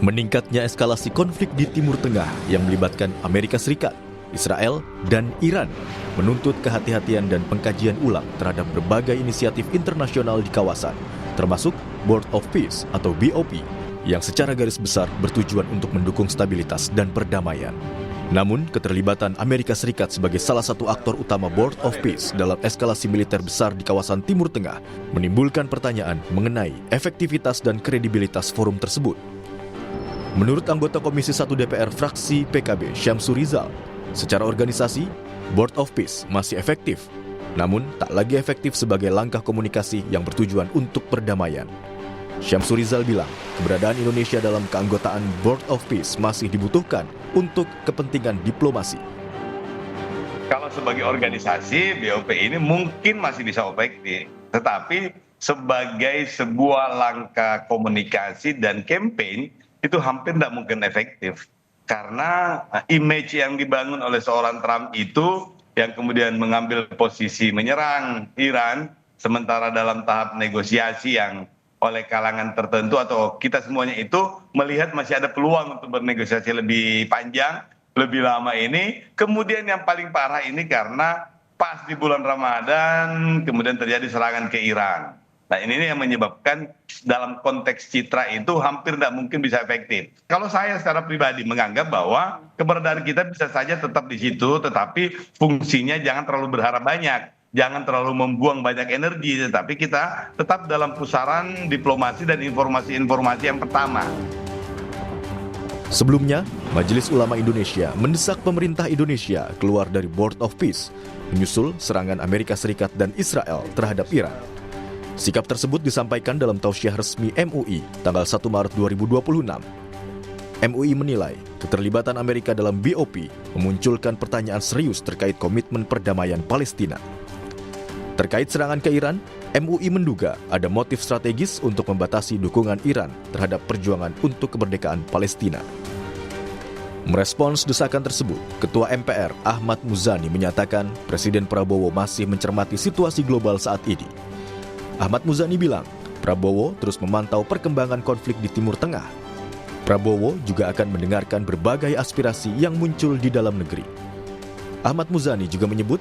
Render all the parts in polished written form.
Meningkatnya eskalasi konflik di Timur Tengah yang melibatkan Amerika Serikat, Israel, dan Iran menuntut kehati-hatian dan pengkajian ulang terhadap berbagai inisiatif internasional di kawasan, termasuk Board of Peace atau BOP, yang secara garis besar bertujuan untuk mendukung stabilitas dan perdamaian. Namun, keterlibatan Amerika Serikat sebagai salah satu aktor utama Board of Peace dalam eskalasi militer besar di kawasan Timur Tengah menimbulkan pertanyaan mengenai efektivitas dan kredibilitas forum tersebut. Menurut anggota Komisi 1 DPR fraksi PKB Syamsur Rizal, secara organisasi, Board of Peace masih efektif, namun tak lagi efektif sebagai langkah komunikasi yang bertujuan untuk perdamaian. Syamsur Rizal bilang, keberadaan Indonesia dalam keanggotaan Board of Peace masih dibutuhkan untuk kepentingan diplomasi. Kalau sebagai organisasi, BOP ini mungkin masih bisa efektif, tetapi sebagai sebuah langkah komunikasi dan campaign, itu hampir tidak mungkin efektif. Karena image yang dibangun oleh seorang Trump itu yang kemudian mengambil posisi menyerang Iran, sementara dalam tahap negosiasi yang oleh kalangan tertentu atau kita semuanya itu melihat masih ada peluang untuk bernegosiasi lebih panjang, lebih lama ini. Kemudian yang paling parah ini karena pas di bulan Ramadan kemudian terjadi serangan ke Iran. Nah ini yang menyebabkan dalam konteks citra itu hampir tidak mungkin bisa efektif. Kalau saya secara pribadi menganggap bahwa keberadaan kita bisa saja tetap di situ, tetapi fungsinya jangan terlalu berharap banyak. Jangan terlalu membuang banyak energi, tetapi kita tetap dalam pusaran diplomasi dan informasi-informasi yang pertama. Sebelumnya, Majelis Ulama Indonesia mendesak pemerintah Indonesia keluar dari Board of Peace, menyusul serangan Amerika Serikat dan Israel terhadap Iran. Sikap tersebut disampaikan dalam tausiah resmi MUI tanggal 1 Maret 2026. MUI menilai keterlibatan Amerika dalam BOP memunculkan pertanyaan serius terkait komitmen perdamaian Palestina. Terkait serangan ke Iran, MUI menduga ada motif strategis untuk membatasi dukungan Iran terhadap perjuangan untuk kemerdekaan Palestina. Merespons desakan tersebut, Ketua MPR Ahmad Muzani menyatakan Presiden Prabowo masih mencermati situasi global saat ini. Ahmad Muzani bilang, Prabowo terus memantau perkembangan konflik di Timur Tengah. Prabowo juga akan mendengarkan berbagai aspirasi yang muncul di dalam negeri. Ahmad Muzani juga menyebut,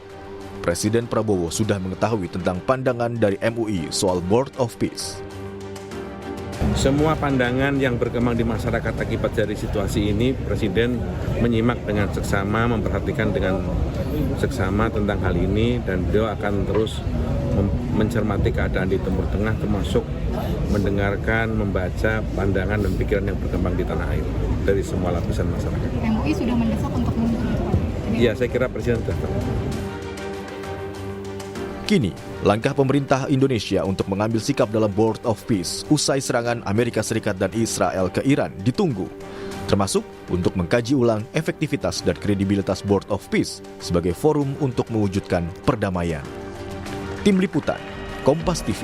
Presiden Prabowo sudah mengetahui tentang pandangan dari MUI soal Board of Peace. Semua pandangan yang berkembang di masyarakat akibat dari situasi ini, Presiden menyimak dengan seksama, memperhatikan dengan seksama tentang hal ini, dan beliau akan terus mencermati keadaan di Timur Tengah, termasuk mendengarkan, membaca pandangan dan pikiran yang berkembang di tanah air dari semua lapisan masyarakat. MUI sudah mendesak untuk mundur. Iya, saya kira Presiden sudah tahu. Kini, langkah pemerintah Indonesia untuk mengambil sikap dalam Board of Peace usai serangan Amerika Serikat dan Israel ke Iran ditunggu, termasuk untuk mengkaji ulang efektivitas dan kredibilitas Board of Peace sebagai forum untuk mewujudkan perdamaian. Tim Liputan, Kompas TV.